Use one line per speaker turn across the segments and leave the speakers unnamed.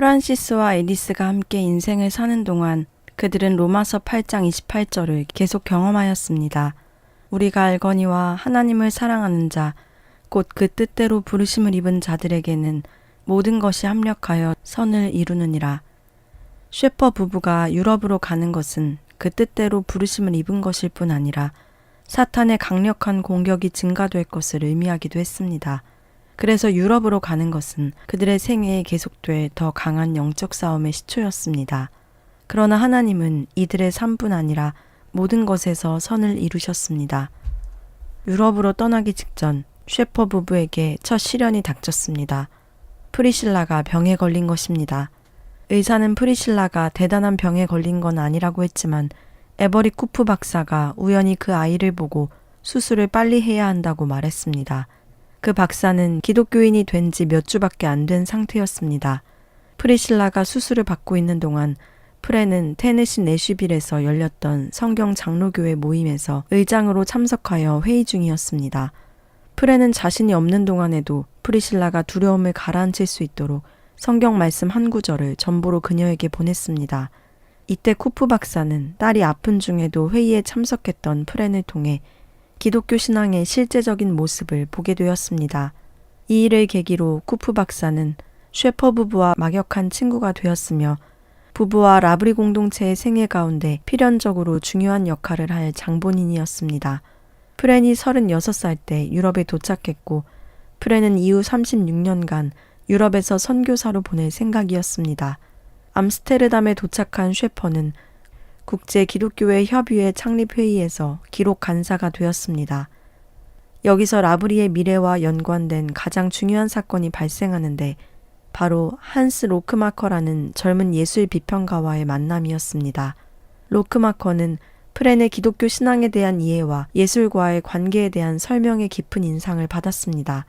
프란시스와 에디스가 함께 인생을 사는 동안 그들은 로마서 8장 28절을 계속 경험하였습니다. 우리가 알거니와 하나님을 사랑하는 자, 곧 그 뜻대로 부르심을 입은 자들에게는 모든 것이 합력하여 선을 이루느니라. 셰퍼 부부가 유럽으로 가는 것은 그 뜻대로 부르심을 입은 것일 뿐 아니라 사탄의 강력한 공격이 증가될 것을 의미하기도 했습니다. 그래서 유럽으로 가는 것은 그들의 생애에 계속될 더 강한 영적 싸움의 시초였습니다. 그러나 하나님은 이들의 삶뿐 아니라 모든 것에서 선을 이루셨습니다. 유럽으로 떠나기 직전 셰퍼 부부에게 첫 시련이 닥쳤습니다. 프리실라가 병에 걸린 것입니다. 의사는 프리실라가 대단한 병에 걸린 건 아니라고 했지만 에버리 쿠프 박사가 우연히 그 아이를 보고 수술을 빨리 해야 한다고 말했습니다. 그 박사는 기독교인이 된 지 몇 주밖에 안 된 상태였습니다. 프리실라가 수술을 받고 있는 동안 프레는 테네시 내슈빌에서 열렸던 성경 장로교회 모임에서 의장으로 참석하여 회의 중이었습니다. 프레는 자신이 없는 동안에도 프리실라가 두려움을 가라앉힐 수 있도록 성경 말씀 한 구절을 전보로 그녀에게 보냈습니다. 이때 쿠프 박사는 딸이 아픈 중에도 회의에 참석했던 프렌을 통해 기독교 신앙의 실제적인 모습을 보게 되었습니다. 이 일을 계기로 쿠프 박사는 셰퍼 부부와 막역한 친구가 되었으며 부부와 라브리 공동체의 생애 가운데 필연적으로 중요한 역할을 할 장본인이었습니다. 프렌이 36살 때 유럽에 도착했고 프렌은 이후 36년간 유럽에서 선교사로 보낼 생각이었습니다. 암스테르담에 도착한 셰퍼는 국제기독교회 협의회 창립회의에서 기록 간사가 되었습니다. 여기서 라브리의 미래와 연관된 가장 중요한 사건이 발생하는데 바로 한스 로크마커라는 젊은 예술 비평가와의 만남이었습니다. 로크마커는 프렌의 기독교 신앙에 대한 이해와 예술과의 관계에 대한 설명에 깊은 인상을 받았습니다.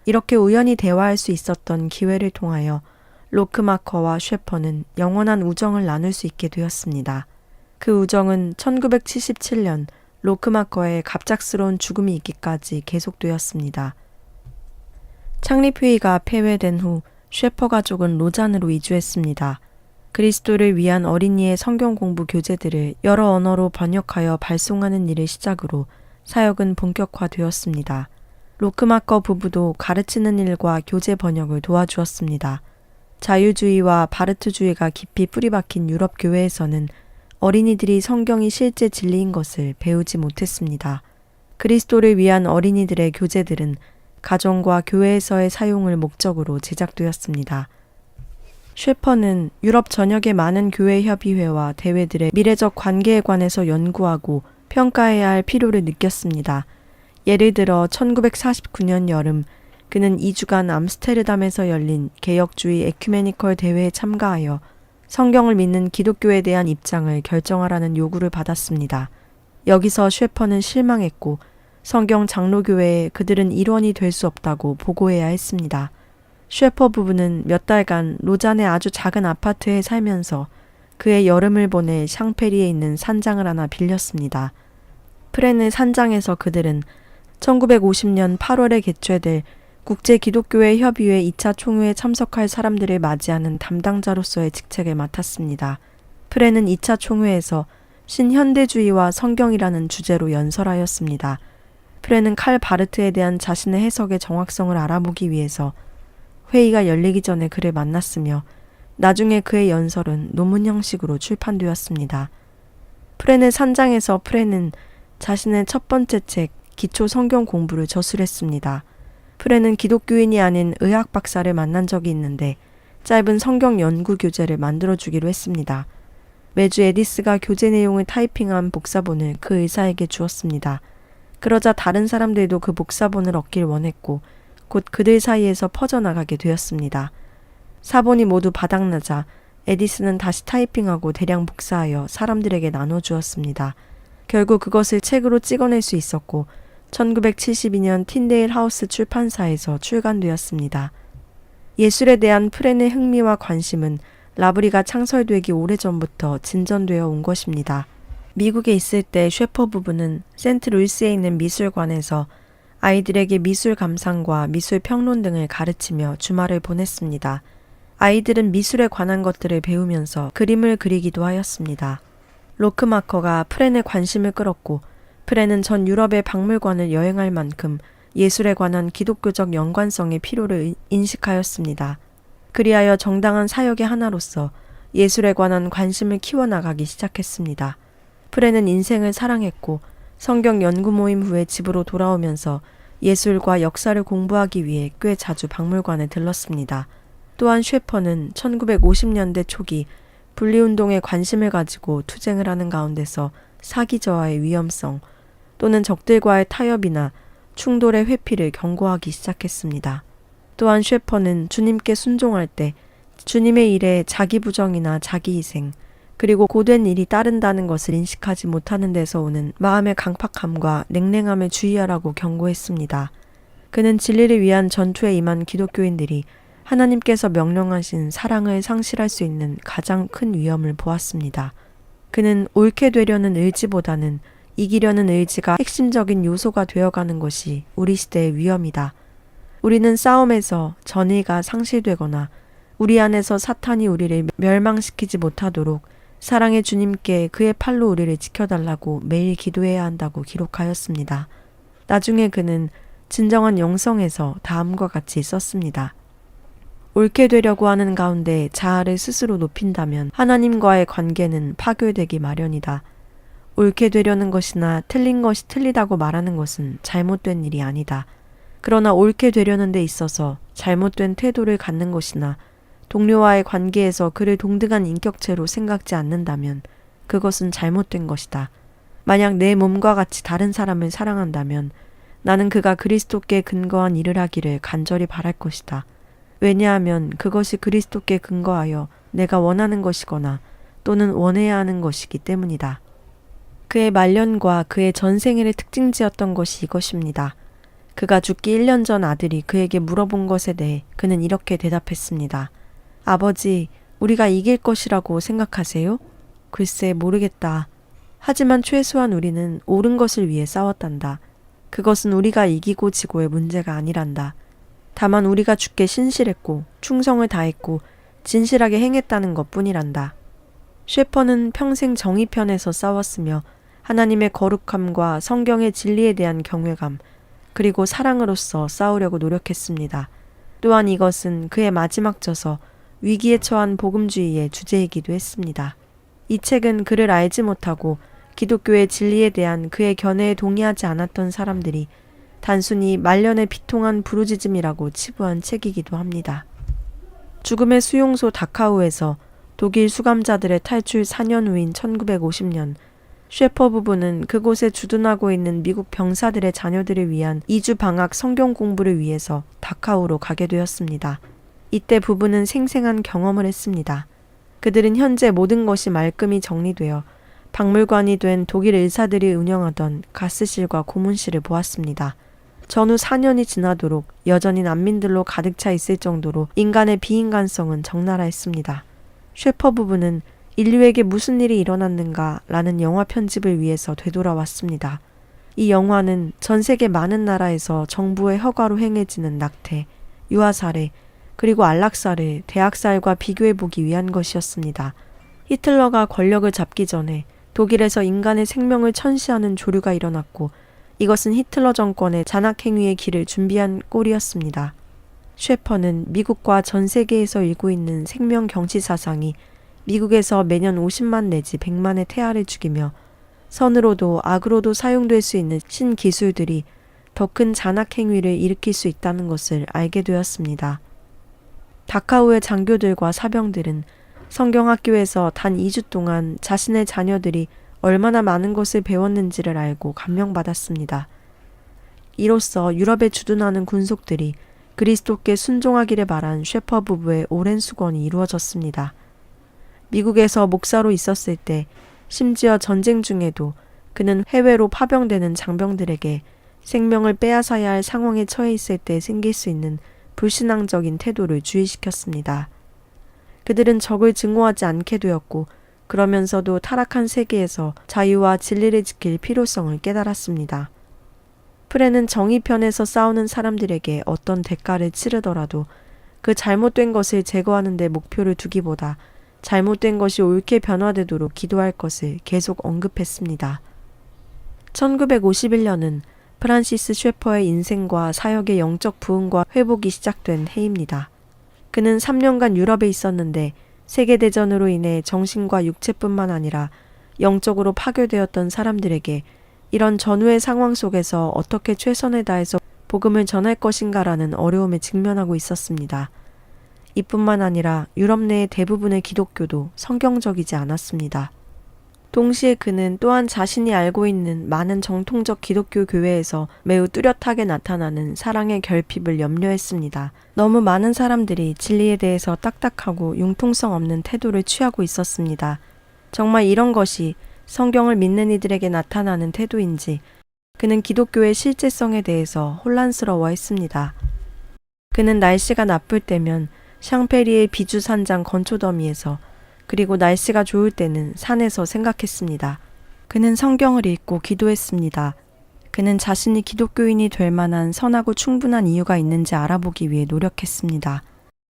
이렇게 우연히 대화할 수 있었던 기회를 통하여 로크마커와 셰퍼는 영원한 우정을 나눌 수 있게 되었습니다. 그 우정은 1977년 로크마커의 갑작스러운 죽음이 있기까지 계속되었습니다. 창립회의가 폐회된 후 셰퍼 가족은 로잔으로 이주했습니다. 그리스도를 위한 어린이의 성경 공부 교재들을 여러 언어로 번역하여 발송하는 일을 시작으로 사역은 본격화되었습니다. 로크마커 부부도 가르치는 일과 교재 번역을 도와주었습니다. 자유주의와 바르트주의가 깊이 뿌리박힌 유럽 교회에서는 어린이들이 성경이 실제 진리인 것을 배우지 못했습니다. 그리스도를 위한 어린이들의 교재들은 가정과 교회에서의 사용을 목적으로 제작되었습니다. 셰퍼는 유럽 전역의 많은 교회 협의회와 대회들의 미래적 관계에 관해서 연구하고 평가해야 할 필요를 느꼈습니다. 예를 들어 1949년 여름 그는 2주간 암스테르담에서 열린 개혁주의 에큐메니컬 대회에 참가하여 성경을 믿는 기독교에 대한 입장을 결정하라는 요구를 받았습니다. 여기서 셰퍼는 실망했고 성경 장로교회에 그들은 일원이 될 수 없다고 보고해야 했습니다. 셰퍼 부부는 몇 달간 로잔의 아주 작은 아파트에 살면서 그의 여름을 보내 샹페리에 있는 산장을 하나 빌렸습니다. 프렌의 산장에서 그들은 1950년 8월에 개최될 국제기독교회 협의회 2차 총회에 참석할 사람들을 맞이하는 담당자로서의 직책을 맡았습니다. 프렌은 2차 총회에서 신현대주의와 성경이라는 주제로 연설하였습니다. 프렌은 칼 바르트에 대한 자신의 해석의 정확성을 알아보기 위해서 회의가 열리기 전에 그를 만났으며 나중에 그의 연설은 논문 형식으로 출판되었습니다. 프렌의 산장에서 프렌은 자신의 첫 번째 책 기초 성경 공부를 저술했습니다. 프렌은 기독교인이 아닌 의학 박사를 만난 적이 있는데 짧은 성경 연구 교재를 만들어주기로 했습니다. 매주 에디스가 교재 내용을 타이핑한 복사본을 그 의사에게 주었습니다. 그러자 다른 사람들도 그 복사본을 얻길 원했고 곧 그들 사이에서 퍼져나가게 되었습니다. 사본이 모두 바닥나자 에디스는 다시 타이핑하고 대량 복사하여 사람들에게 나눠주었습니다. 결국 그것을 책으로 찍어낼 수 있었고 1972년 틴데일 하우스 출판사에서 출간되었습니다. 예술에 대한 프렌의 흥미와 관심은 라브리가 창설되기 오래전부터 진전되어 온 것입니다. 미국에 있을 때 셰퍼 부부는 센트루이스에 있는 미술관에서 아이들에게 미술 감상과 미술 평론 등을 가르치며 주말을 보냈습니다. 아이들은 미술에 관한 것들을 배우면서 그림을 그리기도 하였습니다. 로크마커가 프렌의 관심을 끌었고 프렌은 전 유럽의 박물관을 여행할 만큼 예술에 관한 기독교적 연관성의 필요를 인식하였습니다. 그리하여 정당한 사역의 하나로서 예술에 관한 관심을 키워나가기 시작했습니다. 프렌은 인생을 사랑했고 성경 연구 모임 후에 집으로 돌아오면서 예술과 역사를 공부하기 위해 꽤 자주 박물관에 들렀습니다. 또한 셰퍼는 1950년대 초기 분리운동에 관심을 가지고 투쟁을 하는 가운데서 사기 저하의 위험성 또는 적들과의 타협이나 충돌의 회피를 경고하기 시작했습니다. 또한 셰퍼는 주님께 순종할 때 주님의 일에 자기 부정이나 자기 희생 그리고 고된 일이 따른다는 것을 인식하지 못하는 데서 오는 마음의 강팍함과 냉랭함에 주의하라고 경고했습니다. 그는 진리를 위한 전투에 임한 기독교인들이 하나님께서 명령하신 사랑을 상실할 수 있는 가장 큰 위험을 보았습니다. 그는 옳게 되려는 의지보다는 이기려는 의지가 핵심적인 요소가 되어가는 것이 우리 시대의 위험이다. 우리는 싸움에서 전의가 상실되거나 우리 안에서 사탄이 우리를 멸망시키지 못하도록 사랑의 주님께 그의 팔로 우리를 지켜달라고 매일 기도해야 한다고 기록하였습니다. 나중에 그는 진정한 영성에서 다음과 같이 썼습니다. 옳게 되려고 하는 가운데 자아를 스스로 높인다면 하나님과의 관계는 파괴되기 마련이다. 옳게 되려는 것이나 틀린 것이 틀리다고 말하는 것은 잘못된 일이 아니다. 그러나 옳게 되려는 데 있어서 잘못된 태도를 갖는 것이나 동료와의 관계에서 그를 동등한 인격체로 생각지 않는다면 그것은 잘못된 것이다. 만약 내 몸과 같이 다른 사람을 사랑한다면 나는 그가 그리스도께 근거한 일을 하기를 간절히 바랄 것이다. 왜냐하면 그것이 그리스도께 근거하여 내가 원하는 것이거나 또는 원해야 하는 것이기 때문이다. 그의 말년과 그의 전생일의 특징지었던 것이 이것입니다. 그가 죽기 1년 전 아들이 그에게 물어본 것에 대해 그는 이렇게 대답했습니다. 아버지, 우리가 이길 것이라고 생각하세요? 글쎄 모르겠다. 하지만 최소한 우리는 옳은 것을 위해 싸웠단다. 그것은 우리가 이기고 지고의 문제가 아니란다. 다만 우리가 주께 신실했고 충성을 다했고 진실하게 행했다는 것뿐이란다. 셰퍼는 평생 정의편에서 싸웠으며 하나님의 거룩함과 성경의 진리에 대한 경외감 그리고 사랑으로서 싸우려고 노력했습니다. 또한 이것은 그의 마지막 저서 위기에 처한 복음주의의 주제이기도 했습니다. 이 책은 그를 알지 못하고 기독교의 진리에 대한 그의 견해에 동의하지 않았던 사람들이 단순히 말년에 비통한 부르짖음이라고 치부한 책이기도 합니다. 죽음의 수용소 다카우에서 독일 수감자들의 탈출 4년 후인 1950년 셰퍼 부부는 그곳에 주둔하고 있는 미국 병사들의 자녀들을 위한 2주 방학 성경 공부를 위해서 다카우로 가게 되었습니다. 이때 부부는 생생한 경험을 했습니다. 그들은 현재 모든 것이 말끔히 정리되어 박물관이 된 독일 의사들이 운영하던 가스실과 고문실을 보았습니다. 전후 4년이 지나도록 여전히 난민들로 가득 차 있을 정도로 인간의 비인간성은 적나라했습니다. 셰퍼 부부는 인류에게 무슨 일이 일어났는가 라는 영화 편집을 위해서 되돌아왔습니다. 이 영화는 전 세계 많은 나라에서 정부의 허가로 행해지는 낙태, 유아살해, 그리고 안락사를 대학살과 비교해보기 위한 것이었습니다. 히틀러가 권력을 잡기 전에 독일에서 인간의 생명을 천시하는 조류가 일어났고 이것은 히틀러 정권의 잔악행위의 길을 준비한 꼴이었습니다. 셰퍼는 미국과 전 세계에서 일고 있는 생명 경시 사상이 미국에서 매년 50만 내지 100만의 태아를 죽이며 선으로도 악으로도 사용될 수 있는 신기술들이 더 큰 잔악행위를 일으킬 수 있다는 것을 알게 되었습니다. 다카우의 장교들과 사병들은 성경학교에서 단 2주 동안 자신의 자녀들이 얼마나 많은 것을 배웠는지를 알고 감명받았습니다. 이로써 유럽에 주둔하는 군속들이 그리스도께 순종하기를 바란 셰퍼 부부의 오랜 수건이 이루어졌습니다. 미국에서 목사로 있었을 때 심지어 전쟁 중에도 그는 해외로 파병되는 장병들에게 생명을 빼앗아야 할 상황에 처해 있을 때 생길 수 있는 불신앙적인 태도를 주의시켰습니다. 그들은 적을 증오하지 않게 되었고 그러면서도 타락한 세계에서 자유와 진리를 지킬 필요성을 깨달았습니다. 프레는 정의편에서 싸우는 사람들에게 어떤 대가를 치르더라도 그 잘못된 것을 제거하는 데 목표를 두기보다 잘못된 것이 옳게 변화되도록 기도할 것을 계속 언급했습니다. 1951년은 프란시스 셰퍼의 인생과 사역의 영적 부흥과 회복이 시작된 해입니다. 그는 3년간 유럽에 있었는데 세계대전으로 인해 정신과 육체뿐만 아니라 영적으로 파괴되었던 사람들에게 이런 전후의 상황 속에서 어떻게 최선을 다해서 복음을 전할 것인가라는 어려움에 직면하고 있었습니다. 이뿐만 아니라 유럽 내의 대부분의 기독교도 성경적이지 않았습니다. 동시에 그는 또한 자신이 알고 있는 많은 정통적 기독교 교회에서 매우 뚜렷하게 나타나는 사랑의 결핍을 염려했습니다. 너무 많은 사람들이 진리에 대해서 딱딱하고 융통성 없는 태도를 취하고 있었습니다. 정말 이런 것이 성경을 믿는 이들에게 나타나는 태도인지 그는 기독교의 실제성에 대해서 혼란스러워했습니다. 그는 날씨가 나쁠 때면 샹페리의 비주산장 건초더미에서 그리고 날씨가 좋을 때는 산에서 생각했습니다. 그는 성경을 읽고 기도했습니다. 그는 자신이 기독교인이 될 만한 선하고 충분한 이유가 있는지 알아보기 위해 노력했습니다.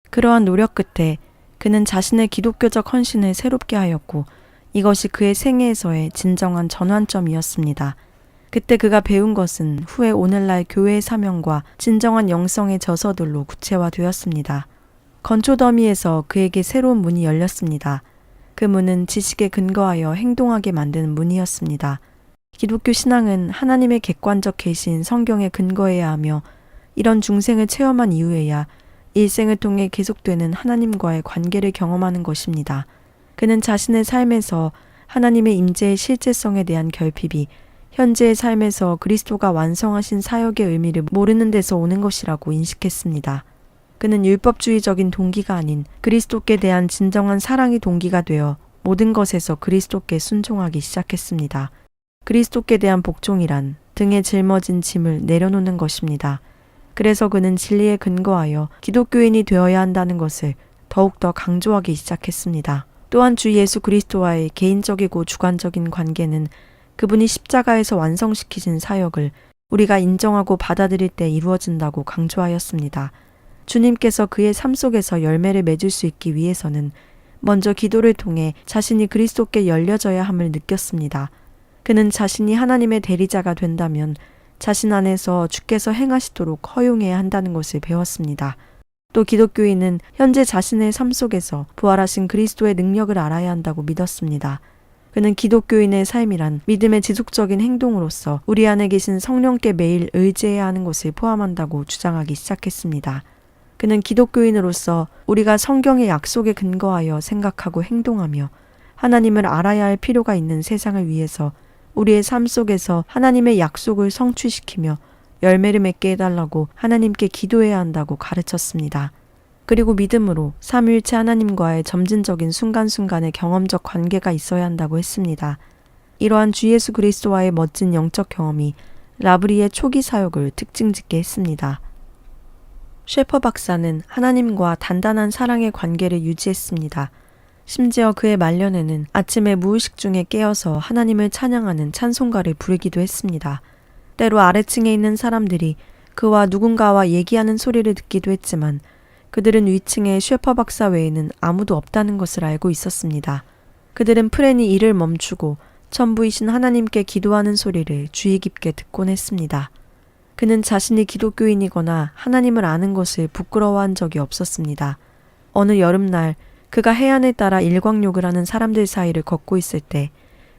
그러한 노력 끝에 그는 자신의 기독교적 헌신을 새롭게 하였고 이것이 그의 생애에서의 진정한 전환점이었습니다. 그때 그가 배운 것은 후에 오늘날 교회의 사명과 진정한 영성의 저서들로 구체화되었습니다. 건초더미에서 그에게 새로운 문이 열렸습니다. 그 문은 지식에 근거하여 행동하게 만드는 문이었습니다. 기독교 신앙은 하나님의 객관적 계시인 성경에 근거해야 하며 이런 중생을 체험한 이후에야 일생을 통해 계속되는 하나님과의 관계를 경험하는 것입니다. 그는 자신의 삶에서 하나님의 임재의 실제성에 대한 결핍이 현재의 삶에서 그리스도가 완성하신 사역의 의미를 모르는 데서 오는 것이라고 인식했습니다. 그는 율법주의적인 동기가 아닌 그리스도께 대한 진정한 사랑이 동기가 되어 모든 것에서 그리스도께 순종하기 시작했습니다. 그리스도께 대한 복종이란 등에 짊어진 짐을 내려놓는 것입니다. 그래서 그는 진리에 근거하여 기독교인이 되어야 한다는 것을 더욱더 강조하기 시작했습니다. 또한 주 예수 그리스도와의 개인적이고 주관적인 관계는 그분이 십자가에서 완성시키신 사역을 우리가 인정하고 받아들일 때 이루어진다고 강조하였습니다. 주님께서 그의 삶 속에서 열매를 맺을 수 있기 위해서는 먼저 기도를 통해 자신이 그리스도께 열려져야 함을 느꼈습니다. 그는 자신이 하나님의 대리자가 된다면 자신 안에서 주께서 행하시도록 허용해야 한다는 것을 배웠습니다. 또 기독교인은 현재 자신의 삶 속에서 부활하신 그리스도의 능력을 알아야 한다고 믿었습니다. 그는 기독교인의 삶이란 믿음의 지속적인 행동으로서 우리 안에 계신 성령께 매일 의지해야 하는 것을 포함한다고 주장하기 시작했습니다. 그는 기독교인으로서 우리가 성경의 약속에 근거하여 생각하고 행동하며 하나님을 알아야 할 필요가 있는 세상을 위해서 우리의 삶 속에서 하나님의 약속을 성취시키며 열매를 맺게 해달라고 하나님께 기도해야 한다고 가르쳤습니다. 그리고 믿음으로 삼위일체 하나님과의 점진적인 순간순간의 경험적 관계가 있어야 한다고 했습니다. 이러한 주 예수 그리스도와의 멋진 영적 경험이 라브리의 초기 사역을 특징짓게 했습니다. 셰퍼 박사는 하나님과 단단한 사랑의 관계를 유지했습니다. 심지어 그의 말년에는 아침에 무의식 중에 깨어서 하나님을 찬양하는 찬송가를 부르기도 했습니다. 때로 아래층에 있는 사람들이 그와 누군가와 얘기하는 소리를 듣기도 했지만 그들은 위층에 셰퍼 박사 외에는 아무도 없다는 것을 알고 있었습니다. 그들은 프렌이 일을 멈추고 천부이신 하나님께 기도하는 소리를 주의 깊게 듣곤 했습니다. 그는 자신이 기독교인이거나 하나님을 아는 것을 부끄러워한 적이 없었습니다. 어느 여름날 그가 해안을 따라 일광욕을 하는 사람들 사이를 걷고 있을 때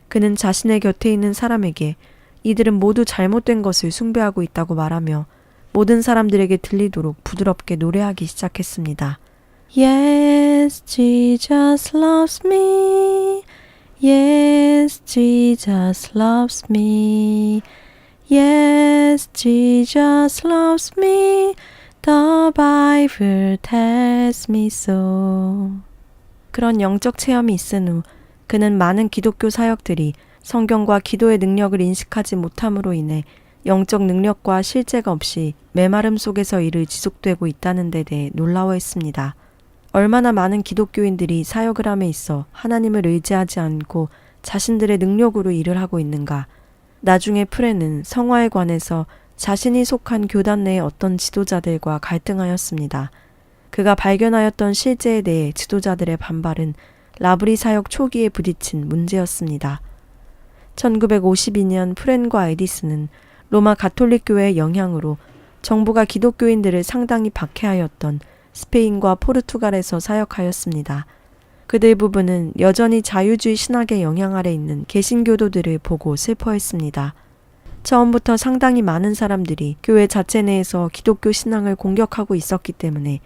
그는 자신의 곁에 있는 사람에게 이들은 모두 잘못된 것을 숭배하고 있다고 말하며 모든 사람들에게 들리도록 부드럽게 노래하기 시작했습니다. Yes, Jesus loves me. Yes, Jesus loves me. Yes, Jesus loves me. The Bible tells me so. 그런 영적 체험이 있은 후 그는 많은 기독교 사역들이 성경과 기도의 능력을 인식하지 못함으로 인해 영적 능력과 실제가 없이 메마름 속에서 일을 지속되고 있다는 데 대해 놀라워했습니다. 얼마나 많은 기독교인들이 사역을 함에 있어 하나님을 의지하지 않고 자신들의 능력으로 일을 하고 있는가. 나중에 프레는 성화에 관해서 자신이 속한 교단 내의 어떤 지도자들과 갈등하였습니다. 그가 발견하였던 실제에 대해 지도자들의 반발은 라브리 사역 초기에 부딪힌 문제였습니다. 1952년 프렌과 에디슨은 로마 가톨릭 교회의 영향으로 정부가 기독교인들을 상당히 박해하였던 스페인과 포르투갈에서 사역하였습니다. 그들 부부는 여전히 자유주의 신학의 영향 아래 있는 개신교도들을 보고 슬퍼했습니다. 처음부터 상당히 많은 사람들이 교회 자체 내에서 기독교 신앙을 공격하고 있었기 때문에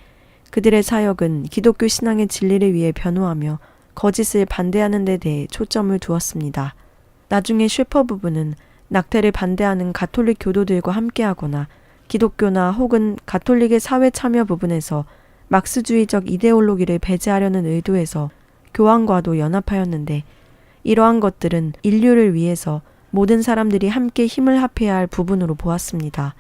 그들의 사역은 기독교 신앙의 진리를 위해 변호하며 거짓을 반대하는 데 대해 초점을 두었습니다. 나중에 쉐퍼 부부는 낙태를 반대하는 가톨릭 교도들과 함께하거나 기독교나 혹은 가톨릭의 사회 참여 부분에서 막스주의적 이데올로기를 배제하려는 의도에서 교황과도 연합하였는데 이러한 것들은 인류를 위해서 모든 사람들이 함께 힘을 합해야 할 부분으로 보았습니다.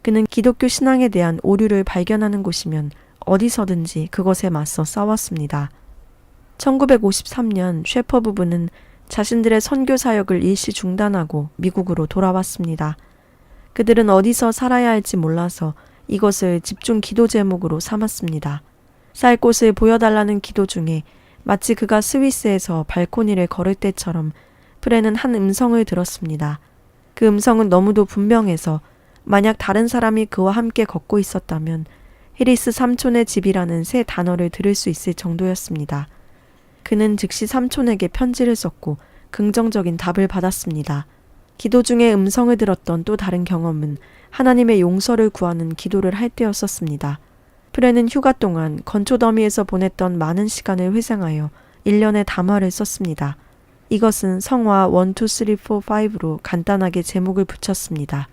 그는 기독교 신앙에 대한 오류를 발견하는 곳이면 어디서든지 그것에 맞서 싸웠습니다. 1953년 쉐퍼 부부는 자신들의 선교 사역을 일시 중단하고 미국으로 돌아왔습니다. 그들은 어디서 살아야 할지 몰라서 이것을 집중 기도 제목으로 삼았습니다. 살 곳을 보여달라는 기도 중에 마치 그가 스위스에서 발코니를 걸을 때처럼 프레는 한 음성을 들었습니다. 그 음성은 너무도 분명해서 만약 다른 사람이 그와 함께 걷고 있었다면 히리스 삼촌의 집이라는 새 단어를 들을 수 있을 정도였습니다. 그는 즉시 삼촌에게 편지를 썼고 긍정적인 답을 받았습니다. 기도 중에 음성을 들었던 또 다른 경험은 하나님의 용서를 구하는 기도를 할 때였었습니다. 프레는 휴가 동안 건초더미에서 보냈던 많은 시간을 회상하여 1년의 담화를 썼습니다. 이것은 성화 1, 2, 3, 4, 5로 간단하게 제목을 붙였습니다.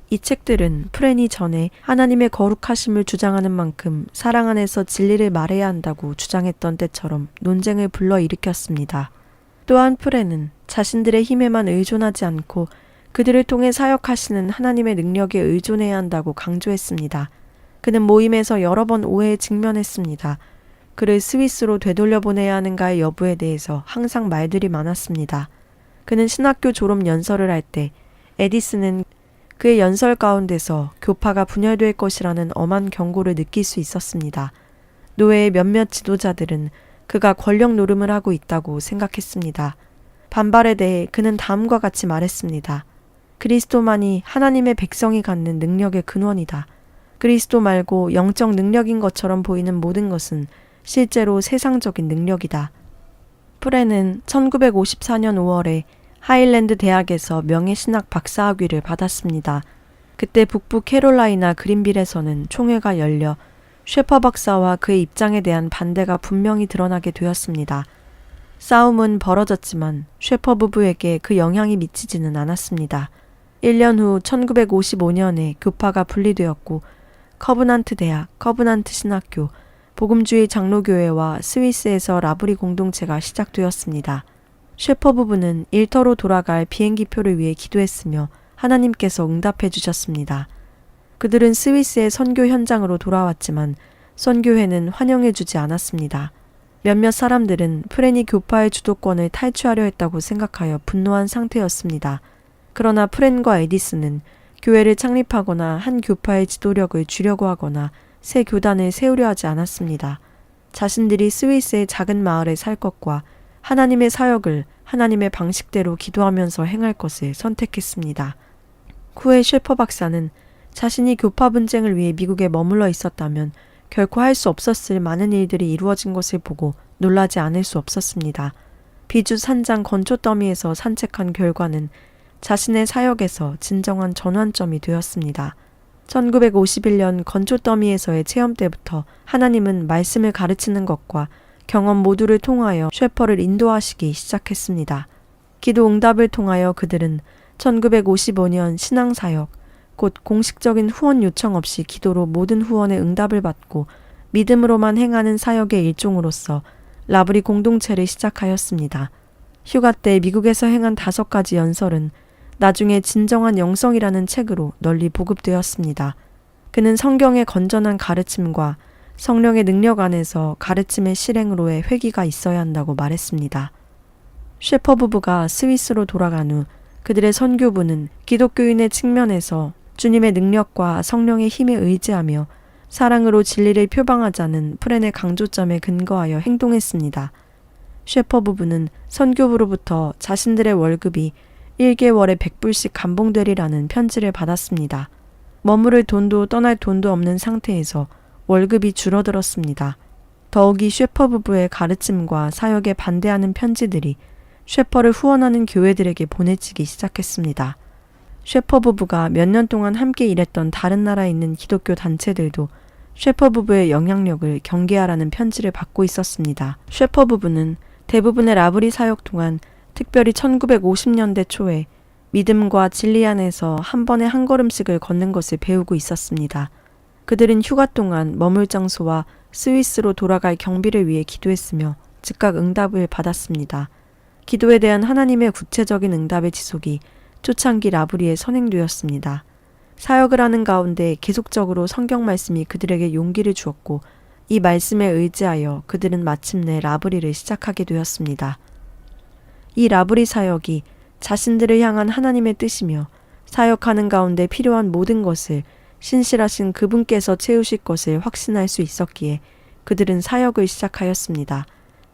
이 책들은 프렌이 전에 하나님의 거룩하심을 주장하는 만큼 사랑 안에서 진리를 말해야 한다고 주장했던 때처럼 논쟁을 불러일으켰습니다. 또한 프렌은 자신들의 힘에만 의존하지 않고 그들을 통해 사역하시는 하나님의 능력에 의존해야 한다고 강조했습니다. 그는 모임에서 여러 번 오해에 직면했습니다. 그를 스위스로 되돌려보내야 하는가의 여부에 대해서 항상 말들이 많았습니다. 그는 신학교 졸업 연설을 할 때 에디슨은 그의 연설 가운데서 교파가 분열될 것이라는 엄한 경고를 느낄 수 있었습니다. 노회의 몇몇 지도자들은 그가 권력 노름을 하고 있다고 생각했습니다. 반발에 대해 그는 다음과 같이 말했습니다. 그리스도만이 하나님의 백성이 갖는 능력의 근원이다. 그리스도 말고 영적 능력인 것처럼 보이는 모든 것은 실제로 세상적인 능력이다. 프레는 1954년 5월에 하일랜드 대학에서 명예신학 박사학위를 받았습니다. 그때 북부 캐롤라이나 그린빌에서는 총회가 열려 쉐퍼 박사와 그의 입장에 대한 반대가 분명히 드러나게 되었습니다. 싸움은 벌어졌지만 쉐퍼 부부에게 그 영향이 미치지는 않았습니다. 1년 후 1955년에 교파가 분리되었고 커브넌트 대학, 커브넌트 신학교, 복음주의 장로교회와 스위스에서 라브리 공동체가 시작되었습니다. 쉐퍼 부부는 일터로 돌아갈 비행기표를 위해 기도했으며 하나님께서 응답해 주셨습니다. 그들은 스위스의 선교 현장으로 돌아왔지만 선교회는 환영해 주지 않았습니다. 몇몇 사람들은 프렌이 교파의 주도권을 탈취하려 했다고 생각하여 분노한 상태였습니다. 그러나 프렌과 에디슨은 교회를 창립하거나 한 교파의 지도력을 주려고 하거나 새 교단을 세우려 하지 않았습니다. 자신들이 스위스의 작은 마을에 살 것과 하나님의 사역을 하나님의 방식대로 기도하면서 행할 것을 선택했습니다. 후에 쉐퍼 박사는 자신이 교파 분쟁을 위해 미국에 머물러 있었다면 결코 할 수 없었을 많은 일들이 이루어진 것을 보고 놀라지 않을 수 없었습니다. 비주 산장 건초더미에서 산책한 결과는 자신의 사역에서 진정한 전환점이 되었습니다. 1951년 건초더미에서의 체험 때부터 하나님은 말씀을 가르치는 것과 경험 모두를 통하여 쉐퍼를 인도하시기 시작했습니다. 기도 응답을 통하여 그들은 1955년 신앙사역, 곧 공식적인 후원 요청 없이 기도로 모든 후원의 응답을 받고 믿음으로만 행하는 사역의 일종으로서 라브리 공동체를 시작하였습니다. 휴가 때 미국에서 행한 5가지 연설은 나중에 진정한 영성이라는 책으로 널리 보급되었습니다. 그는 성경의 건전한 가르침과 성령의 능력 안에서 가르침의 실행으로의 회귀가 있어야 한다고 말했습니다. 쉐퍼 부부가 스위스로 돌아간 후 그들의 선교부는 기독교인의 측면에서 주님의 능력과 성령의 힘에 의지하며 사랑으로 진리를 표방하자는 프렌의 강조점에 근거하여 행동했습니다. 셰퍼 부부는 선교부로부터 자신들의 월급이 1개월에 100불씩 감봉되리라는 편지를 받았습니다. 머무를 돈도 떠날 돈도 없는 상태에서 월급이 줄어들었습니다. 더욱이 셰퍼 부부의 가르침과 사역에 반대하는 편지들이 셰퍼를 후원하는 교회들에게 보내지기 시작했습니다. 셰퍼 부부가 몇 년 동안 함께 일했던 다른 나라에 있는 기독교 단체들도 셰퍼 부부의 영향력을 경계하라는 편지를 받고 있었습니다. 셰퍼 부부는 대부분의 라브리 사역 동안, 특별히 1950년대 초에 믿음과 진리 안에서 한 번에 한 걸음씩을 걷는 것을 배우고 있었습니다. 그들은 휴가 동안 머물 장소와 스위스로 돌아갈 경비를 위해 기도했으며 즉각 응답을 받았습니다. 기도에 대한 하나님의 구체적인 응답의 지속이 초창기 라브리에 선행되었습니다. 사역을 하는 가운데 계속적으로 성경 말씀이 그들에게 용기를 주었고 이 말씀에 의지하여 그들은 마침내 라브리를 시작하게 되었습니다. 이 라브리 사역이 자신들을 향한 하나님의 뜻이며 사역하는 가운데 필요한 모든 것을 신실하신 그분께서 채우실 것을 확신할 수 있었기에 그들은 사역을 시작하였습니다.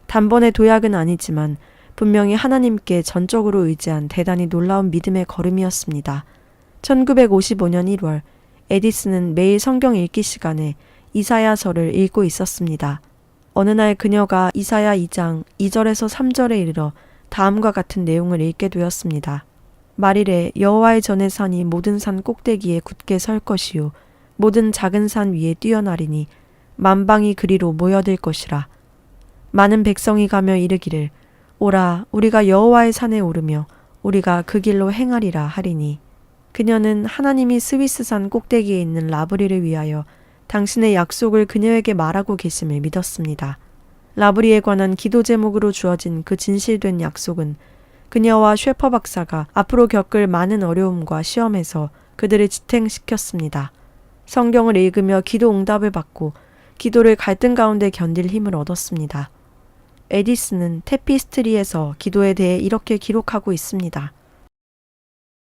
단번의 도약은 아니지만 분명히 하나님께 전적으로 의지한 대단히 놀라운 믿음의 걸음이었습니다. 1955년 1월 에디슨은 매일 성경 읽기 시간에 이사야서를 읽고 있었습니다. 어느 날 그녀가 이사야 2장 2절에서 3절에 이르러 다음과 같은 내용을 읽게 되었습니다. 말일에 여호와의 전의 산이 모든 산 꼭대기에 굳게 설 것이요 모든 작은 산 위에 뛰어나리니 만방이 그리로 모여들 것이라. 많은 백성이 가며 이르기를 오라 우리가 여호와의 산에 오르며 우리가 그 길로 행하리라 하리니. 그녀는 하나님이 스위스산 꼭대기에 있는 라브리를 위하여 당신의 약속을 그녀에게 말하고 계심을 믿었습니다. 라브리에 관한 기도 제목으로 주어진 그 진실된 약속은 그녀와 셰퍼 박사가 앞으로 겪을 많은 어려움과 시험에서 그들을 지탱시켰습니다. 성경을 읽으며 기도 응답을 받고 기도를 갈등 가운데 견딜 힘을 얻었습니다. 에디슨은 테피스트리에서 기도에 대해 이렇게 기록하고 있습니다.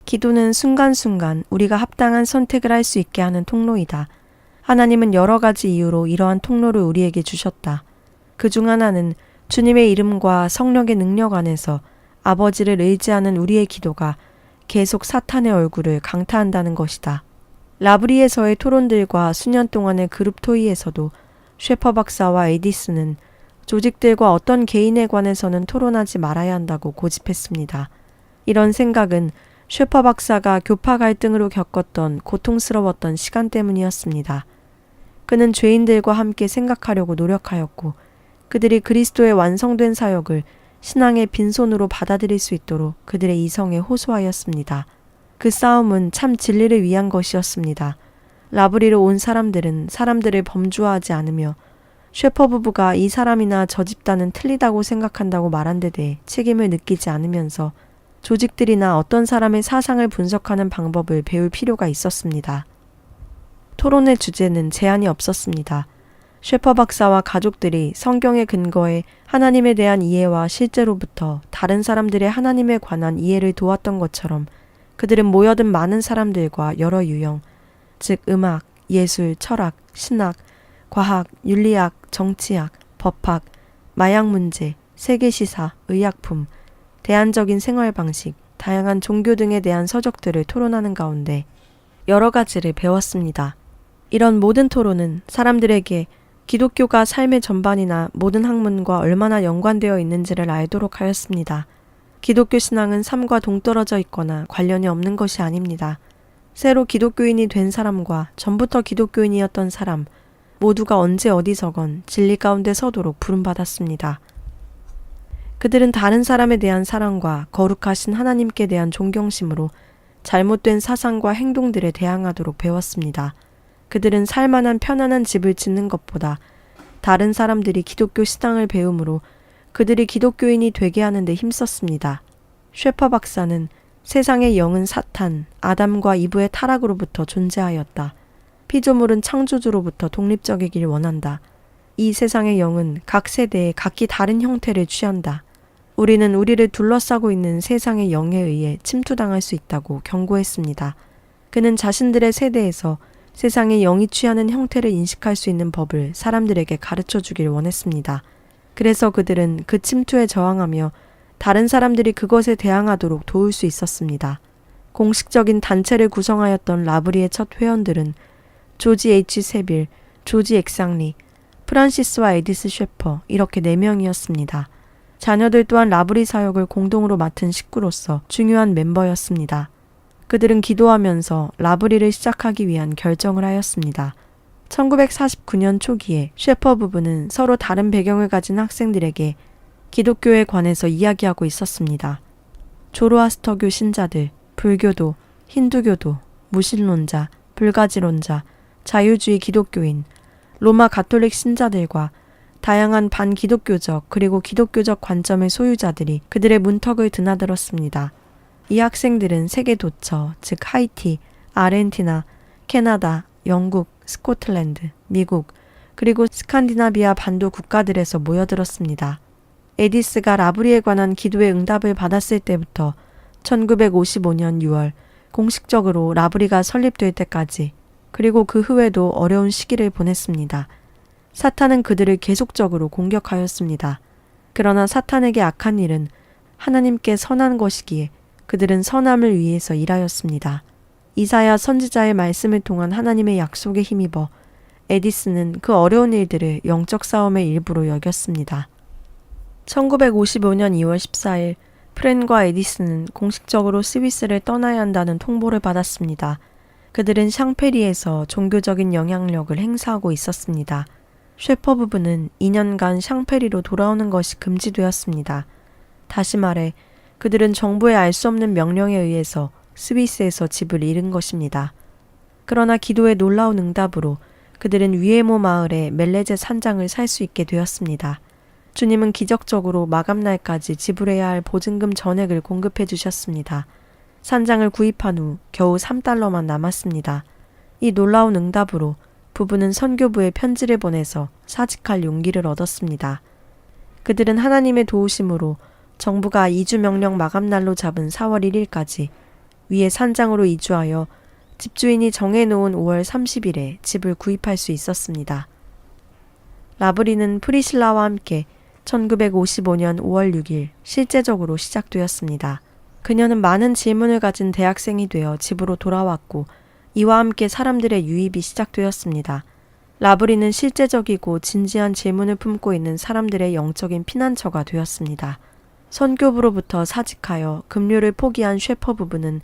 기도는 순간순간 우리가 합당한 선택을 할 수 있게 하는 통로이다. 하나님은 여러 가지 이유로 이러한 통로를 우리에게 주셨다. 그중 하나는 주님의 이름과 성령의 능력 안에서 아버지를 의지하는 우리의 기도가 계속 사탄의 얼굴을 강타한다는 것이다. 라브리에서의 토론들과 수년 동안의 그룹 토의에서도 셰퍼 박사와 에디슨은 조직들과 어떤 개인에 관해서는 토론하지 말아야 한다고 고집했습니다. 이런 생각은 셰퍼 박사가 교파 갈등으로 겪었던 고통스러웠던 시간 때문이었습니다. 그는 죄인들과 함께 생각하려고 노력하였고 그들이 그리스도의 완성된 사역을 신앙의 빈손으로 받아들일 수 있도록 그들의 이성에 호소하였습니다. 그 싸움은 참 진리를 위한 것이었습니다. 라브리로 온 사람들은 사람들을 범주화하지 않으며 셰퍼 부부가 이 사람이나 저 집단은 틀리다고 생각한다고 말한 데 대해 책임을 느끼지 않으면서 조직들이나 어떤 사람의 사상을 분석하는 방법을 배울 필요가 있었습니다. 토론의 주제는 제한이 없었습니다. 셰퍼 박사와 가족들이 성경의 근거에 하나님에 대한 이해와 실제로부터 다른 사람들의 하나님에 관한 이해를 도왔던 것처럼 그들은 모여든 많은 사람들과 여러 유형, 즉 음악, 예술, 철학, 신학, 과학, 윤리학, 정치학, 법학, 마약 문제, 세계시사, 의약품, 대안적인 생활 방식, 다양한 종교 등에 대한 서적들을 토론하는 가운데 여러 가지를 배웠습니다. 이런 모든 토론은 사람들에게 기독교가 삶의 전반이나 모든 학문과 얼마나 연관되어 있는지를 알도록 하였습니다. 기독교 신앙은 삶과 동떨어져 있거나 관련이 없는 것이 아닙니다. 새로 기독교인이 된 사람과 전부터 기독교인이었던 사람 모두가 언제 어디서건 진리 가운데 서도록 부름받았습니다. 그들은 다른 사람에 대한 사랑과 거룩하신 하나님께 대한 존경심으로 잘못된 사상과 행동들에 대항하도록 배웠습니다. 그들은 살만한 편안한 집을 짓는 것보다 다른 사람들이 기독교 신앙을 배움으로 그들이 기독교인이 되게 하는 데 힘썼습니다. 셰퍼 박사는 세상의 영은 사탄, 아담과 이브의 타락으로부터 존재하였다. 피조물은 창조주로부터 독립적이길 원한다. 이 세상의 영은 각 세대에 각기 다른 형태를 취한다. 우리는 우리를 둘러싸고 있는 세상의 영에 의해 침투당할 수 있다고 경고했습니다. 그는 자신들의 세대에서 세상에 영이 취하는 형태를 인식할 수 있는 법을 사람들에게 가르쳐 주길 원했습니다. 그래서 그들은 그 침투에 저항하며 다른 사람들이 그것에 대항하도록 도울 수 있었습니다. 공식적인 단체를 구성하였던 라브리의 첫 회원들은 조지 H. 세빌, 조지 엑상리, 프란시스와 에디스 셰퍼 이렇게 4명이었습니다. 자녀들 또한 라브리 사역을 공동으로 맡은 식구로서 중요한 멤버였습니다. 그들은 기도하면서 라브리를 시작하기 위한 결정을 하였습니다. 1949년 초기에 셰퍼 부부는 서로 다른 배경을 가진 학생들에게 기독교에 관해서 이야기하고 있었습니다. 조로아스터교 신자들, 불교도, 힌두교도, 무신론자, 불가지론자, 자유주의 기독교인, 로마 가톨릭 신자들과 다양한 반기독교적 그리고 기독교적 관점의 소유자들이 그들의 문턱을 드나들었습니다. 이 학생들은 세계 도처, 즉 하이티, 아르헨티나, 캐나다, 영국, 스코틀랜드, 미국, 그리고 스칸디나비아 반도 국가들에서 모여들었습니다. 에디스가 라브리에 관한 기도의 응답을 받았을 때부터 1955년 6월 공식적으로 라브리가 설립될 때까지 그리고 그 후에도 어려운 시기를 보냈습니다. 사탄은 그들을 계속적으로 공격하였습니다. 그러나 사탄에게 악한 일은 하나님께 선한 것이기에 그들은 선함을 위해서 일하였습니다. 이사야 선지자의 말씀을 통한 하나님의 약속에 힘입어 에디스는 그 어려운 일들을 영적 싸움의 일부로 여겼습니다. 1955년 2월 14일 프렌과 에디스는 공식적으로 스위스를 떠나야 한다는 통보를 받았습니다. 그들은 샹페리에서 종교적인 영향력을 행사하고 있었습니다. 셰퍼 부부는 2년간 샹페리로 돌아오는 것이 금지되었습니다. 다시 말해 그들은 정부의 알 수 없는 명령에 의해서 스위스에서 집을 잃은 것입니다. 그러나 기도의 놀라운 응답으로 그들은 위에모 마을의 멜레제 산장을 살 수 있게 되었습니다. 주님은 기적적으로 마감날까지 지불해야 할 보증금 전액을 공급해 주셨습니다. 산장을 구입한 후 겨우 3달러만 남았습니다. 이 놀라운 응답으로 부부는 선교부에 편지를 보내서 사직할 용기를 얻었습니다. 그들은 하나님의 도우심으로 정부가 이주 명령 마감날로 잡은 4월 1일까지 위에 산장으로 이주하여 집주인이 정해놓은 5월 30일에 집을 구입할 수 있었습니다. 라브리는 프리실라와 함께 1955년 5월 6일 실제적으로 시작되었습니다. 그녀는 많은 질문을 가진 대학생이 되어 집으로 돌아왔고 이와 함께 사람들의 유입이 시작되었습니다. 라브리는 실제적이고 진지한 질문을 품고 있는 사람들의 영적인 피난처가 되었습니다. 선교부로부터 사직하여 급료를 포기한 셰퍼 부부는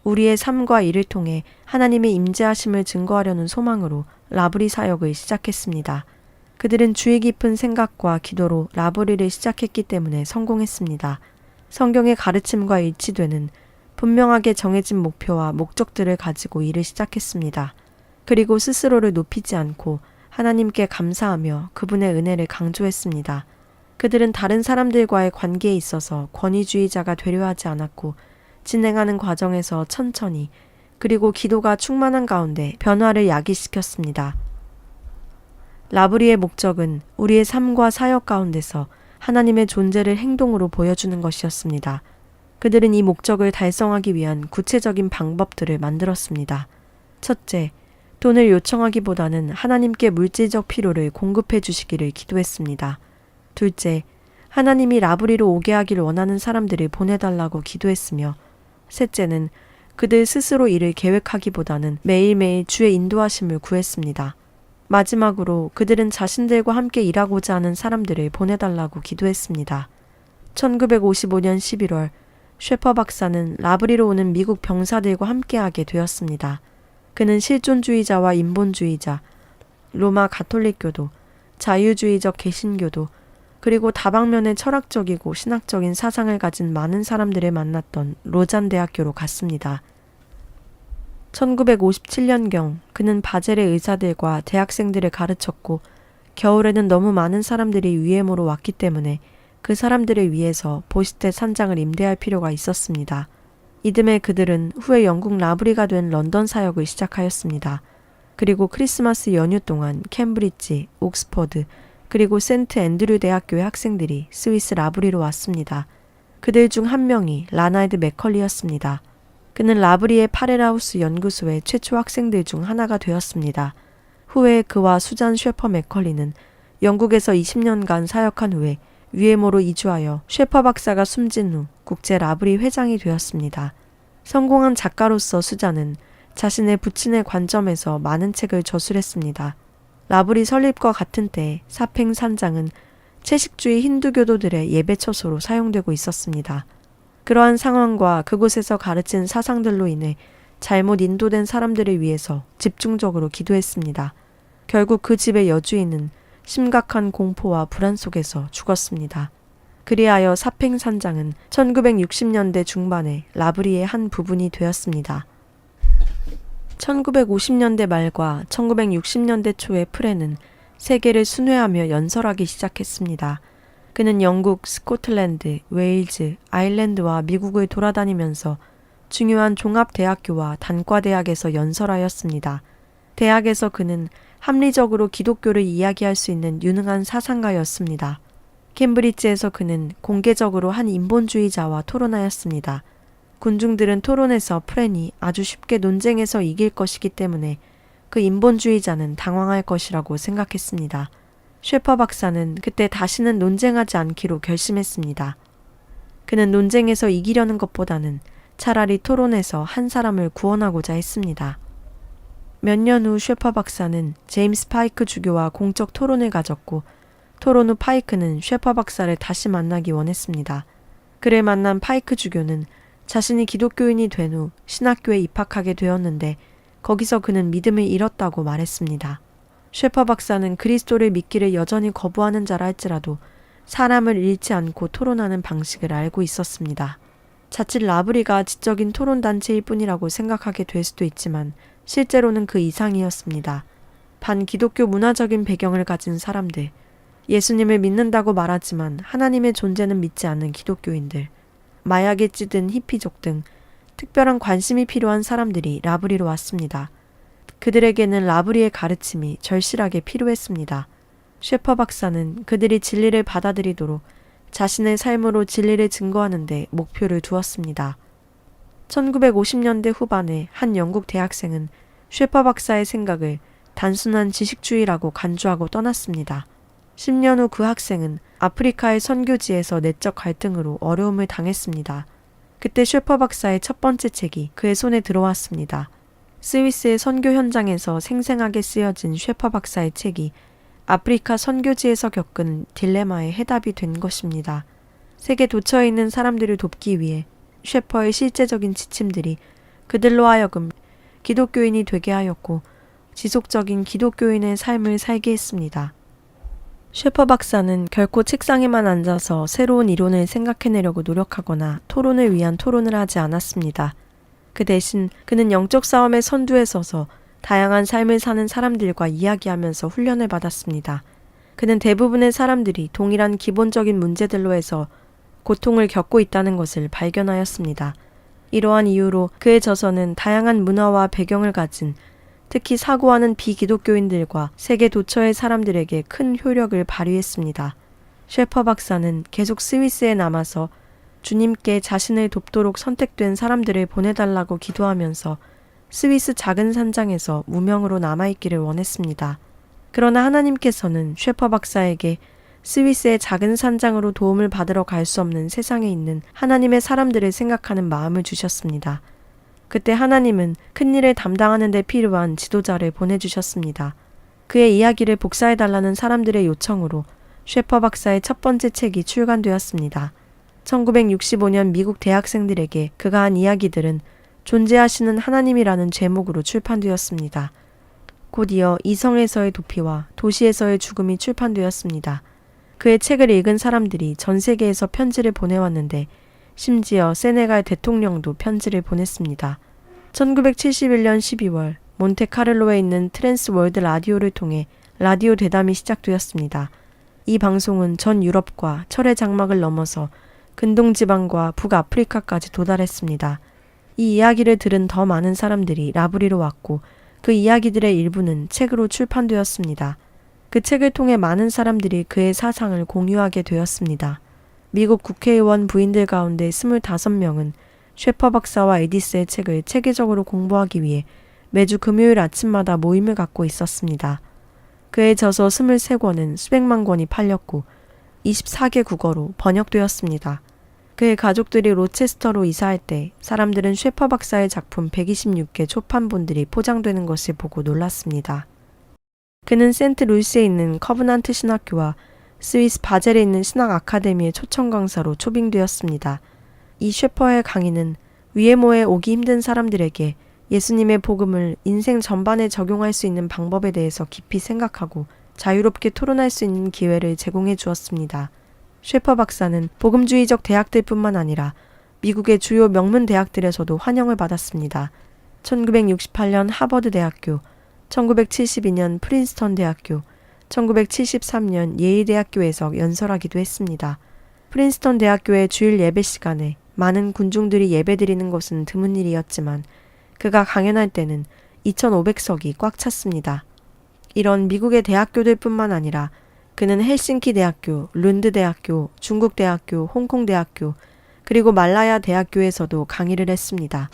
우리의 삶과 일을 통해 하나님의 임재하심을 증거하려는 소망으로 라브리 사역을 시작했습니다. 그들은 주의 깊은 생각과 기도로 라브리를 시작했기 때문에 성공했습니다. 성경의 가르침과 일치되는 분명하게 정해진 목표와 목적들을 가지고 일을 시작했습니다. 그리고 스스로를 높이지 않고 하나님께 감사하며 그분의 은혜를 강조했습니다. 그들은 다른 사람들과의 관계에 있어서 권위주의자가 되려 하지 않았고 진행하는 과정에서 천천히 그리고 기도가 충만한 가운데 변화를 야기시켰습니다. 라브리의 목적은 우리의 삶과 사역 가운데서 하나님의 존재를 행동으로 보여주는 것이었습니다. 그들은 이 목적을 달성하기 위한 구체적인 방법들을 만들었습니다. 첫째, 돈을 요청하기보다는 하나님께 물질적 필요를 공급해 주시기를 기도했습니다. 둘째, 하나님이 라브리로 오게 하길 원하는 사람들을 보내달라고 기도했으며 셋째는 그들 스스로 일을 계획하기보다는 매일매일 주의 인도하심을 구했습니다. 마지막으로 그들은 자신들과 함께 일하고자 하는 사람들을 보내달라고 기도했습니다. 1955년 11월 셰퍼 박사는 라브리로 오는 미국 병사들과 함께하게 되었습니다. 그는 실존주의자와 인본주의자, 로마 가톨릭교도, 자유주의적 개신교도, 그리고 다방면의 철학적이고 신학적인 사상을 가진 많은 사람들을 만났던 로잔 대학교로 갔습니다. 1957년경 그는 바젤의 의사들과 대학생들을 가르쳤고 겨울에는 너무 많은 사람들이 위에모로 왔기 때문에 그 사람들을 위해서 보시대 산장을 임대할 필요가 있었습니다. 이듬해 그들은 후에 영국 라브리가 된 런던 사역을 시작하였습니다. 그리고 크리스마스 연휴 동안 캠브리지, 옥스퍼드, 그리고 센트 앤드류 대학교의 학생들이 스위스 라브리로 왔습니다. 그들 중 한 명이 라날드 맥컬리였습니다. 그는 라브리의 파렐하우스 연구소의 최초 학생들 중 하나가 되었습니다. 후에 그와 수잔 셰퍼 맥컬리는 영국에서 20년간 사역한 후에 위에모로 이주하여 셰퍼 박사가 숨진 후 국제 라브리 회장이 되었습니다. 성공한 작가로서 수잔은 자신의 부친의 관점에서 많은 책을 저술했습니다. 라브리 설립과 같은 때에 사팽산장은 채식주의 힌두교도들의 예배처소로 사용되고 있었습니다. 그러한 상황과 그곳에서 가르친 사상들로 인해 잘못 인도된 사람들을 위해서 집중적으로 기도했습니다. 결국 그 집의 여주인은 심각한 공포와 불안 속에서 죽었습니다. 그리하여 사팽산장은 1960년대 중반에 라브리의 한 부분이 되었습니다. 1950년대 말과 1960년대 초에 프레는 세계를 순회하며 연설하기 시작했습니다. 그는 영국, 스코틀랜드, 웨일즈, 아일랜드와 미국을 돌아다니면서 중요한 종합대학교와 단과대학에서 연설하였습니다. 대학에서 그는 합리적으로 기독교를 이야기할 수 있는 유능한 사상가였습니다. 캠브리지에서 그는 공개적으로 한 인본주의자와 토론하였습니다. 군중들은 토론에서 프렌이 아주 쉽게 논쟁에서 이길 것이기 때문에 그 인본주의자는 당황할 것이라고 생각했습니다. 셰퍼 박사는 그때 다시는 논쟁하지 않기로 결심했습니다. 그는 논쟁에서 이기려는 것보다는 차라리 토론에서 한 사람을 구원하고자 했습니다. 몇 년 후 셰퍼 박사는 제임스 파이크 주교와 공적 토론을 가졌고 토론 후 파이크는 셰퍼 박사를 다시 만나기 원했습니다. 그를 만난 파이크 주교는 자신이 기독교인이 된 후 신학교에 입학하게 되었는데 거기서 그는 믿음을 잃었다고 말했습니다. 셰퍼 박사는 그리스도를 믿기를 여전히 거부하는 자라 할지라도 사람을 잃지 않고 토론하는 방식을 알고 있었습니다. 자칫 라브리가 지적인 토론단체일 뿐이라고 생각하게 될 수도 있지만 실제로는 그 이상이었습니다. 반기독교 문화적인 배경을 가진 사람들, 예수님을 믿는다고 말하지만 하나님의 존재는 믿지 않는 기독교인들, 마약에 찌든 히피족 등 특별한 관심이 필요한 사람들이 라브리로 왔습니다. 그들에게는 라브리의 가르침이 절실하게 필요했습니다. 셰퍼 박사는 그들이 진리를 받아들이도록 자신의 삶으로 진리를 증거하는 데 목표를 두었습니다. 1950년대 후반에 한 영국 대학생은 셰퍼 박사의 생각을 단순한 지식주의라고 간주하고 떠났습니다. 10년 후 그 학생은 아프리카의 선교지에서 내적 갈등으로 어려움을 당했습니다. 그때 셰퍼 박사의 첫 번째 책이 그의 손에 들어왔습니다. 스위스의 선교 현장에서 생생하게 쓰여진 셰퍼 박사의 책이 아프리카 선교지에서 겪은 딜레마의 해답이 된 것입니다. 세계 도처에 있는 사람들을 돕기 위해 셰퍼의 실제적인 지침들이 그들로 하여금 기독교인이 되게 하였고 지속적인 기독교인의 삶을 살게 했습니다. 셰퍼 박사는 결코 책상에만 앉아서 새로운 이론을 생각해내려고 노력하거나 토론을 위한 토론을 하지 않았습니다. 그 대신 그는 영적 싸움의 선두에 서서 다양한 삶을 사는 사람들과 이야기하면서 훈련을 받았습니다. 그는 대부분의 사람들이 동일한 기본적인 문제들로 해서 고통을 겪고 있다는 것을 발견하였습니다. 이러한 이유로 그의 저서는 다양한 문화와 배경을 가진 특히 사고하는 비기독교인들과 세계 도처의 사람들에게 큰 효력을 발휘했습니다. 셰퍼 박사는 계속 스위스에 남아서 주님께 자신을 돕도록 선택된 사람들을 보내달라고 기도하면서 스위스 작은 산장에서 무명으로 남아있기를 원했습니다. 그러나 하나님께서는 셰퍼 박사에게 스위스의 작은 산장으로 도움을 받으러 갈 수 없는 세상에 있는 하나님의 사람들을 생각하는 마음을 주셨습니다. 그때 하나님은 큰일을 담당하는 데 필요한 지도자를 보내주셨습니다. 그의 이야기를 복사해달라는 사람들의 요청으로 셰퍼 박사의 첫 번째 책이 출간되었습니다. 1965년 미국 대학생들에게 그가 한 이야기들은 존재하시는 하나님이라는 제목으로 출판되었습니다. 곧 이어 이성에서의 도피와 도시에서의 죽음이 출판되었습니다. 그의 책을 읽은 사람들이 전 세계에서 편지를 보내왔는데 심지어 세네갈 대통령도 편지를 보냈습니다. 1971년 12월 몬테카를로에 있는 트랜스월드 라디오를 통해 라디오 대담이 시작되었습니다. 이 방송은 전 유럽과 철의 장막을 넘어서 근동지방과 북아프리카까지 도달했습니다. 이 이야기를 들은 더 많은 사람들이 라브리로 왔고 그 이야기들의 일부는 책으로 출판되었습니다. 그 책을 통해 많은 사람들이 그의 사상을 공유하게 되었습니다. 미국 국회의원 부인들 가운데 25명은 셰퍼 박사와 에디스의 책을 체계적으로 공부하기 위해 매주 금요일 아침마다 모임을 갖고 있었습니다. 그의 저서 23권은 수백만 권이 팔렸고 24개 국어로 번역되었습니다. 그의 가족들이 로체스터로 이사할 때 사람들은 셰퍼 박사의 작품 126개 초판본들이 포장되는 것을 보고 놀랐습니다. 그는 세인트루이스에 있는 커브넌트 신학교와 스위스 바젤에 있는 신학 아카데미의 초청 강사로 초빙되었습니다. 이 셰퍼의 강의는 위에모에 오기 힘든 사람들에게 예수님의 복음을 인생 전반에 적용할 수 있는 방법에 대해서 깊이 생각하고 자유롭게 토론할 수 있는 기회를 제공해 주었습니다. 셰퍼 박사는 복음주의적 대학들뿐만 아니라 미국의 주요 명문 대학들에서도 환영을 받았습니다. 1968년 하버드 대학교, 1972년 프린스턴 대학교, 1973년 예일 대학교에서 연설하기도 했습니다. 프린스턴 대학교의 주일 예배 시간에 많은 군중들이 예배드리는 것은 드문 일이었지만 그가 강연할 때는 2,500석이 꽉 찼습니다. 이런 미국의 대학교들 뿐만 아니라 그는 헬싱키 대학교, 룬드 대학교, 중국 대학교, 홍콩 대학교, 그리고 말라야 대학교에서도 강의를 했습니다.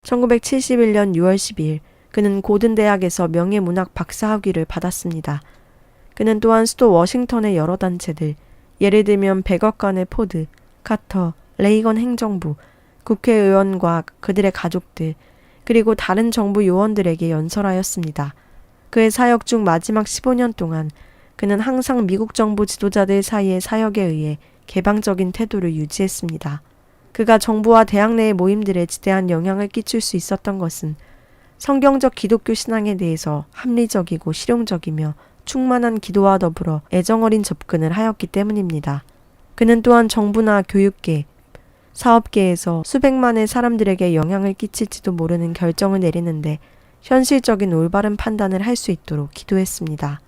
1971년 6월 10일 그는 고든 대학에서 명예문학 박사학위를 받았습니다. 그는 또한 수도 워싱턴의 여러 단체들, 예를 들면 백악관의 포드, 카터, 레이건 행정부, 국회의원과 그들의 가족들, 그리고 다른 정부 요원들에게 연설하였습니다. 그의 사역 중 마지막 15년 동안 그는 항상 미국 정부 지도자들 사이의 사역에 의해 개방적인 태도를 유지했습니다. 그가 정부와 대학 내의 모임들에 지대한 영향을 끼칠 수 있었던 것은 성경적 기독교 신앙에 대해서 합리적이고 실용적이며 충만한 기도와 더불어 애정어린 접근을 하였기 때문입니다. 그는 또한 정부나 교육계, 사업계에서 수백만의 사람들에게 영향을 끼칠지도 모르는 결정을 내리는데 현실적인 올바른 판단을 할 수 있도록 기도했습니다.